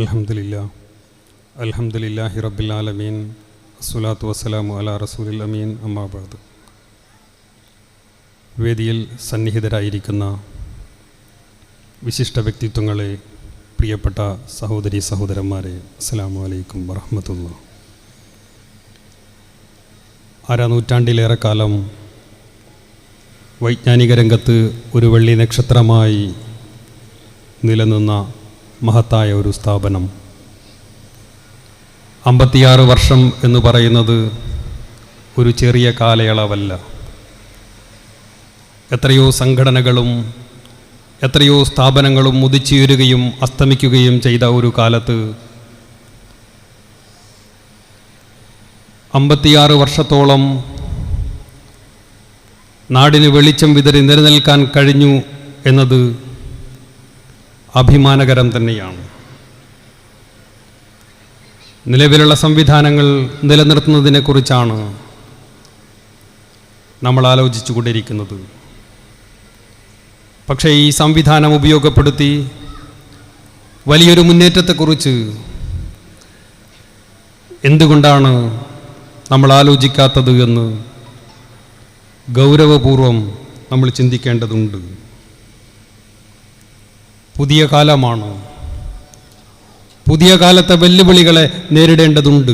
അൽഹംദുലില്ലാഹി റബ്ബിൽ ആലമീൻ അസ്സലാത്തു വസ്സലാമു അലാ റസൂലിൽ അമീൻ അമ്മാ ബഅദ്. വേദിയിൽ സന്നിഹിതരായിരിക്കുന്ന വിശിഷ്ട വ്യക്തിത്വങ്ങളെ, പ്രിയപ്പെട്ട സഹോദരി സഹോദരന്മാരെ, അസ്സലാമു അലൈക്കും വറഹ്മത്തുള്ളാഹി. അരനൂറ്റാണ്ടിലേറെ കാലം വൈജ്ഞാനിക രംഗത്ത് ഒരു വെള്ളി നക്ഷത്രമായി നിലനിന്ന മഹത്തായ ഒരു സ്ഥാപനം. 56 വർഷം എന്ന് പറയുന്നത് ഒരു ചെറിയ കാലയളവല്ല. എത്രയോ സംഘടനകളും എത്രയോ സ്ഥാപനങ്ങളും ഉദിച്ചുയരുകയും അസ്തമിക്കുകയും ചെയ്ത ഒരു കാലത്ത് 56 വർഷത്തോളം നാടിന് വെളിച്ചം വിതറി നിലനിൽക്കാൻ കഴിഞ്ഞു എന്നത് അഭിമാനകരം തന്നെയാണ്. നിലവിലുള്ള സംവിധാനങ്ങൾ നിലനിർത്തുന്നതിനെക്കുറിച്ചാണ് നമ്മൾ ആലോചിച്ചുകൊണ്ടിരിക്കുന്നത്. പക്ഷേ ഈ സംവിധാനം ഉപയോഗപ്പെടുത്തി വലിയൊരു മുന്നേറ്റത്തെക്കുറിച്ച് എന്തുകൊണ്ടാണ് നമ്മൾ ആലോചിക്കാത്തത് എന്ന് ഗൗരവപൂർവം നമ്മൾ ചിന്തിക്കേണ്ടതുണ്ട്. പുതിയ കാലമാണ്. പുതിയ കാലത്തെ വെല്ലുവിളികളെ നേരിടേണ്ടതുണ്ട്.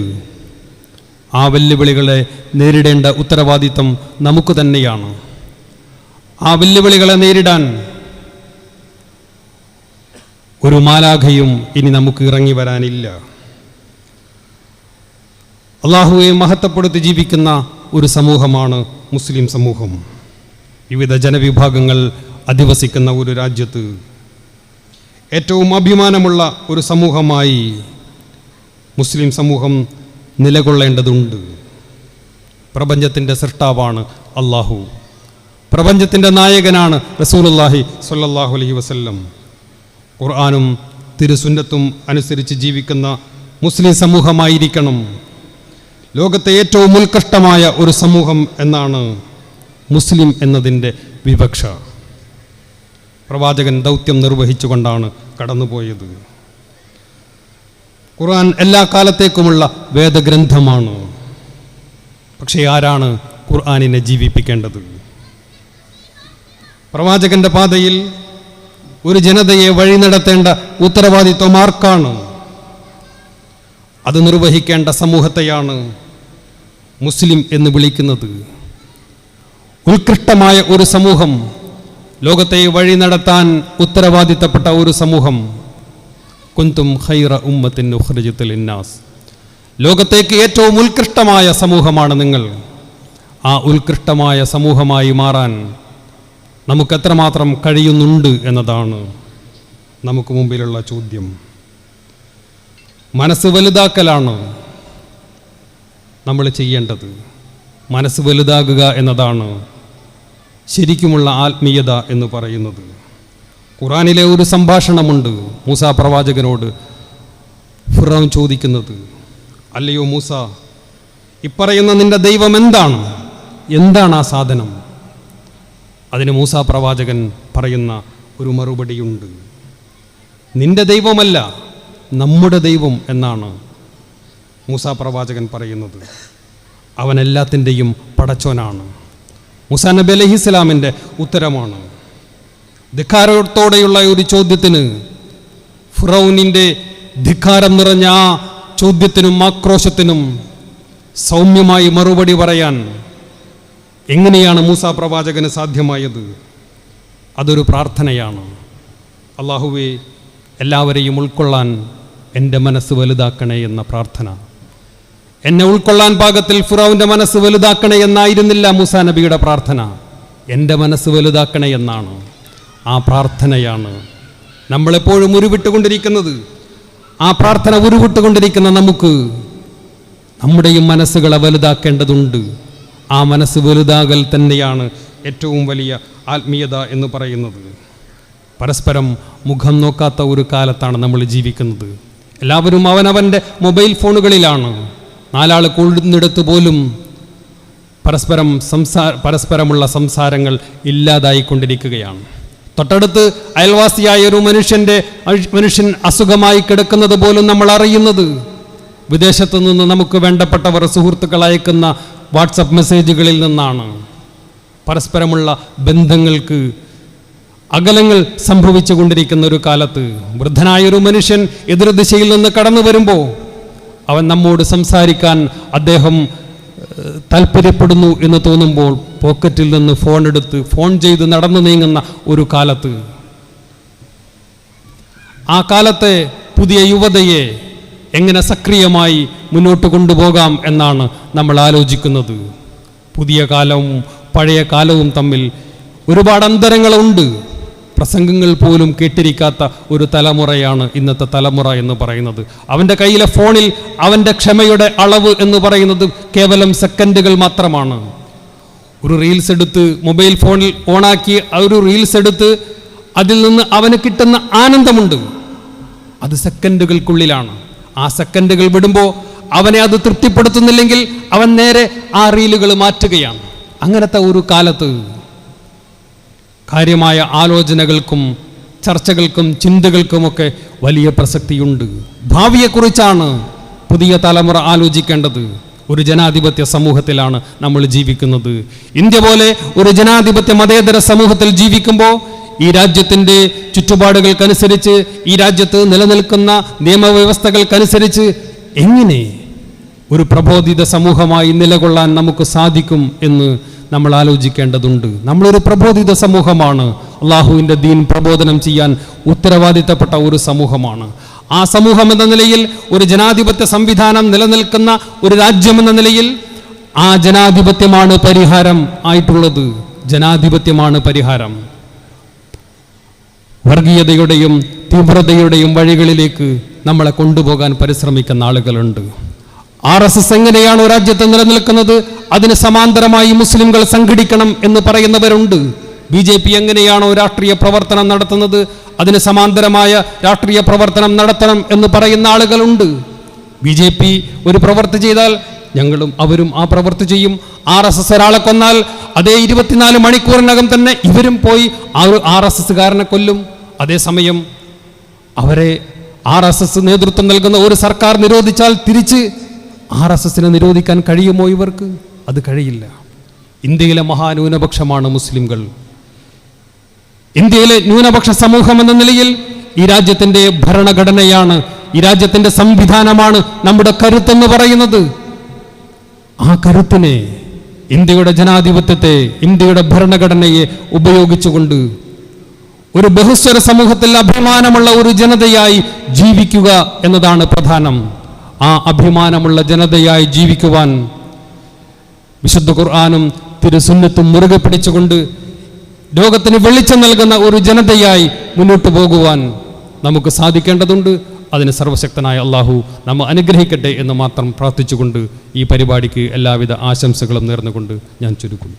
ആ വെല്ലുവിളികളെ നേരിടേണ്ട ഉത്തരവാദിത്തം നമുക്ക് തന്നെയാണ്. ആ വെല്ലുവിളികളെ നേരിടാൻ ഒരു മാലാഖയും ഇനി നമുക്ക് ഇറങ്ങി വരാനില്ല. അള്ളാഹുവെ മഹത്വപ്പെടുത്തി ജീവിക്കുന്ന ഒരു സമൂഹമാണ് മുസ്ലിം സമൂഹം. വിവിധ ജനവിഭാഗങ്ങൾ അധിവസിക്കുന്ന ഒരു രാജ്യത്ത് ഏറ്റവും അഭിമാനമുള്ള ഒരു സമൂഹമായി മുസ്ലിം സമൂഹം നിലകൊള്ളേണ്ടതുണ്ട്. പ്രപഞ്ചത്തിൻ്റെ സൃഷ്ടാവാണ് അള്ളാഹു. പ്രപഞ്ചത്തിൻ്റെ നായകനാണ് റസൂലുള്ളാഹി സ്വല്ലല്ലാഹു അലൈഹി വസല്ലം. ഖുർആനും തിരുസുന്നത്തും അനുസരിച്ച് ജീവിക്കുന്ന മുസ്ലിം സമൂഹമായിരിക്കണം ലോകത്തെ ഏറ്റവും ഉത്കൃഷ്ടമായ ഒരു സമൂഹം എന്നാണ് മുസ്ലിം എന്നതിൻ്റെ വിവക്ഷ. പ്രവാചകൻ ദൗത്യം നിർവഹിച്ചുകൊണ്ടാണ് കടന്നുപോയത്. ഖുർആൻ എല്ലാ കാലത്തേക്കുമുള്ള വേദഗ്രന്ഥമാണ്. പക്ഷേ ആരാണ് ഖുർആനിനെ ജീവിപ്പിക്കേണ്ടത്? പ്രവാചകന്റെ പാതയിൽ ഒരു ജനതയെ വഴി നടത്തേണ്ട ഉത്തരവാദിത്വം ആർക്കാണ്? അത് നിർവഹിക്കേണ്ട സമൂഹത്തെയാണ് മുസ്ലിം എന്ന് വിളിക്കുന്നത്. ഉത്കൃഷ്ടമായ ഒരു സമൂഹം, ലോകത്തെ വഴി നടത്താൻ ഉത്തരവാദിത്തപ്പെട്ട ഒരു സമൂഹം. കുന്തും ഖൈറ ഉമ്മത്തിൻ ഉഖ്രിജത് ലിന്നാസ്. ലോകത്തേക്ക് ഏറ്റവും ഉത്കൃഷ്ടമായ സമൂഹമാണ് നിങ്ങൾ. ആ ഉത്കൃഷ്ടമായ സമൂഹമായി മാറാൻ നമുക്ക് എത്രമാത്രം കഴിയുന്നുണ്ട് എന്നതാണ് നമുക്ക് മുമ്പിലുള്ള ചോദ്യം. മനസ്സ് വലുതാക്കലാണ് നമ്മൾ ചെയ്യേണ്ടത്. മനസ്സ് വലുതാകുക എന്നതാണ് ശരിക്കുമുള്ള ആത്മീയത എന്ന് പറയുന്നത്. ഖുർആനിലെ ഒരു സംഭാഷണമുണ്ട് മൂസാ പ്രവാചകനോട് ഫിർഔൻ ചോദിക്കുന്നത്, അല്ലയോ മൂസ, ഇപ്പറയുന്ന നിന്റെ ദൈവം എന്താണ്? എന്താണ് ആ സാധനം? അതിന് മൂസാ പ്രവാചകൻ പറയുന്ന ഒരു മറുപടിയുണ്ട്. നിന്റെ ദൈവമല്ല, നമ്മുടെ ദൈവം എന്നാണ് മൂസാ പ്രവാചകൻ പറയുന്നത്. അവൻ എല്ലാത്തിൻ്റെയും പടച്ചോനാണ്. മൂസാ നബി അലൈഹിസ്സലാമിൻ്റെ ഉത്തരമാണ്. ധിക്കാരത്തോടെയുള്ള ഒരു ചോദ്യത്തിന്, ഫിറൗനിൻ്റെ ധിക്കാരം നിറഞ്ഞ ആ ചോദ്യത്തിനും ആക്രോശത്തിനും സൗമ്യമായി മറുപടി പറയാൻ എങ്ങനെയാണ് മൂസാ പ്രവാചകന് സാധ്യമായത്? അതൊരു പ്രാർത്ഥനയാണ്. അല്ലാഹുവേ, എല്ലാവരെയും ഉൾക്കൊള്ളാൻ എൻ്റെ മനസ്സ് വലുതാക്കണേ എന്ന പ്രാർത്ഥന. എന്നെ ഉൾക്കൊള്ളാൻ പാകത്തിൽ ഫിറൗന്റെ മനസ്സ് വലുതാക്കണേ എന്നായിരുന്നില്ല മൂസാ നബിയുടെ പ്രാർത്ഥന. എൻ്റെ മനസ്സ് വലുതാക്കണേ എന്നാണ്. ആ പ്രാർത്ഥനയാണ് നമ്മളെപ്പോഴും ഉരുവിട്ടുകൊണ്ടിരിക്കുന്നത്. ആ പ്രാർത്ഥന ഉരുവിട്ടുകൊണ്ടിരിക്കുന്ന നമുക്ക് നമ്മുടെയും മനസ്സുകളെ വലുതാക്കേണ്ടതുണ്ട്. ആ മനസ്സ് വലുതാകൽ തന്നെയാണ് ഏറ്റവും വലിയ ആത്മീയത എന്ന് പറയുന്നത്. പരസ്പരം മുഖം നോക്കാത്ത ഒരു കാലത്താണ് നമ്മൾ ജീവിക്കുന്നത്. എല്ലാവരും അവനവൻ്റെ മൊബൈൽ ഫോണുകളിലാണ്. നാലാൾ കൊള്ളുന്നിടത്ത് പോലും പരസ്പരമുള്ള സംസാരങ്ങൾ ഇല്ലാതായിക്കൊണ്ടിരിക്കുകയാണ്. തൊട്ടടുത്ത് അയൽവാസിയായ ഒരു മനുഷ്യൻ അസുഖമായി കിടക്കുന്നത് പോലും നമ്മൾ അറിയുന്നത് വിദേശത്തു നിന്ന് നമുക്ക് വേണ്ടപ്പെട്ടവർ സുഹൃത്തുക്കൾ അയക്കുന്ന വാട്സപ്പ് മെസ്സേജുകളിൽ നിന്നാണ്. പരസ്പരമുള്ള ബന്ധങ്ങൾക്ക് അകലങ്ങൾ സംഭവിച്ചു കൊണ്ടിരിക്കുന്ന ഒരു കാലത്ത് വൃദ്ധനായൊരു മനുഷ്യൻ എതിർദിശയിൽ നിന്ന് കടന്നു വരുമ്പോൾ അവൻ നമ്മോട് സംസാരിക്കാൻ അദ്ദേഹം താല്പര്യപ്പെടുന്നു എന്ന് തോന്നുമ്പോൾ പോക്കറ്റിൽ നിന്ന് ഫോൺ ചെയ്ത് നടന്നു നീങ്ങുന്ന ഒരു കാലത്ത്, ആ കാലത്തെ പുതിയ യുവതയെ എങ്ങനെ സക്രിയമായി മുന്നോട്ട് കൊണ്ടുപോകാം എന്നാണ് നമ്മൾ ആലോചിക്കുന്നത്. പുതിയ കാലവും പഴയ കാലവും തമ്മിൽ ഒരുപാട് അന്തരങ്ങളുണ്ട്. പ്രസംഗങ്ങൾ പോലും കേട്ടിരിക്കാത്ത ഒരു തലമുറയാണ് ഇന്നത്തെ തലമുറ എന്ന് പറയുന്നത്. അവൻ്റെ കയ്യിലെ ഫോണിൽ അവൻ്റെ ക്ഷമയുടെ അളവ് എന്ന് പറയുന്നത് കേവലം സെക്കൻഡുകൾ മാത്രമാണ്. ഒരു റീൽസ് എടുത്ത് മൊബൈൽ ഫോണിൽ ഓണാക്കി ഒരു റീൽസ് എടുത്ത് അതിൽ നിന്ന് അവന് കിട്ടുന്ന ആനന്ദമുണ്ട്, അത് സെക്കൻഡുകൾക്കുള്ളിലാണ്. ആ സെക്കൻഡുകൾ വിടുമ്പോൾ അവനെ അത് തൃപ്തിപ്പെടുത്തുന്നില്ലെങ്കിൽ അവൻ നേരെ ആ റീലുകൾ മാറ്റുകയാണ്. അങ്ങനത്തെ ഒരു കാലത്ത് കാര്യമായ ആലോചനകൾക്കും ചർച്ചകൾക്കും ചിന്തകൾക്കുമൊക്കെ വലിയ പ്രസക്തിയുണ്ട്. ഭാവിയെക്കുറിച്ചാണ് പുതിയ തലമുറ ആലോചിക്കേണ്ടത്. ഒരു ജനാധിപത്യ സമൂഹത്തിലാണ് നമ്മൾ ജീവിക്കുന്നത്. ഇന്ത്യ പോലെ ഒരു ജനാധിപത്യ മതേതര സമൂഹത്തിൽ ജീവിക്കുമ്പോൾ ഈ രാജ്യത്തിൻ്റെ ചുറ്റുപാടുകൾക്കനുസരിച്ച്, ഈ രാജ്യത്ത് നിലനിൽക്കുന്ന നിയമവ്യവസ്ഥകൾക്കനുസരിച്ച് എങ്ങനെ ഒരു പ്രബോധിത സമൂഹമായി നിലകൊള്ളാൻ നമുക്ക് സാധിക്കും എന്ന് നമ്മൾ ആലോചിക്കേണ്ടതുണ്ട്. നമ്മളൊരു പ്രബോധിത സമൂഹമാണ്. അള്ളാഹുവിൻ്റെ ദീൻ പ്രബോധനം ചെയ്യാൻ ഉത്തരവാദിത്തപ്പെട്ട ഒരു സമൂഹമാണ്. ആ സമൂഹം എന്ന നിലയിൽ, ഒരു ജനാധിപത്യ സംവിധാനം നിലനിൽക്കുന്ന ഒരു രാജ്യമെന്ന നിലയിൽ ആ ജനാധിപത്യമാണ് പരിഹാരം ആയിട്ടുള്ളത്. ജനാധിപത്യമാണ് പരിഹാരം. വർഗീയതയുടെയും തീവ്രതയുടെയും വഴികളിലേക്ക് നമ്മളെ കൊണ്ടുപോകാൻ പരിശ്രമിക്കുന്ന ആളുകളുണ്ട്. RSS എങ്ങനെയാണോ രാജ്യത്ത് നിലനിൽക്കുന്നത് അതിന് സമാന്തരമായി മുസ്ലിംകൾ സംഘടിക്കണം എന്ന് പറയുന്നവരുണ്ട്. BJP എങ്ങനെയാണോ രാഷ്ട്രീയ പ്രവർത്തനം നടത്തുന്നത് അതിന് സമാന്തരമായ രാഷ്ട്രീയ പ്രവർത്തനം നടത്തണം എന്ന് പറയുന്ന ആളുകളുണ്ട്. BJP ഒരു പ്രവൃത്തി ചെയ്താൽ ഞങ്ങളും അവരും ആ പ്രവൃത്തി ചെയ്യും. RSS ഒരാളെ കൊന്നാൽ അതേ 24 മണിക്കൂറിനകം തന്നെ ഇവരും പോയി ആ ഒരു RSSകാരനെ കൊല്ലും. അതേസമയം അവരെ RSS നേതൃത്വം നൽകുന്ന ഒരു സർക്കാർ നിരോധിച്ചാൽ തിരിച്ച് RSSനെ നിരോധിക്കാൻ കഴിയുമോ ഇവർക്ക്? അത് കഴിയില്ല. ഇന്ത്യയിലെ മഹാന്യൂനപക്ഷമാണ് മുസ്ലിംകൾ. ഇന്ത്യയിലെ ന്യൂനപക്ഷ സമൂഹം എന്ന നിലയിൽ ഈ രാജ്യത്തിൻ്റെ ഭരണഘടനയാണ്, ഈ രാജ്യത്തിൻ്റെ സംവിധാനമാണ് നമ്മുടെ കരുത്തെന്ന് പറയുന്നത്. ആ കരുത്തിനെ, ഇന്ത്യയുടെ ജനാധിപത്യത്തെ, ഇന്ത്യയുടെ ഭരണഘടനയെ ഉപയോഗിച്ചുകൊണ്ട് ഒരു ബഹുസ്വര സമൂഹത്തിൽ അഭിമാനമുള്ള ഒരു ജനതയായി ജീവിക്കുക എന്നതാണ് പ്രധാനം. ആ അഭിമാനമുള്ള ജനതയായി ജീവിക്കുവാൻ വിശുദ്ധ ഖുർആനും തിരുസുന്നത്തും മുറുകെ പിടിച്ചുകൊണ്ട് ലോകത്തിന് വെളിച്ചം നൽകുന്ന ഒരു ജനതയായി മുന്നോട്ട് പോകുവാൻ നമുക്ക് സാധിക്കേണ്ടതുണ്ട്. അതിന് സർവശക്തനായ അള്ളാഹു നമ്മെ അനുഗ്രഹിക്കട്ടെ എന്ന് മാത്രം പ്രാർത്ഥിച്ചുകൊണ്ട് ഈ പരിപാടിക്ക് എല്ലാവിധ ആശംസകളും നേർന്നുകൊണ്ട് ഞാൻ ചുരുക്കുന്നു.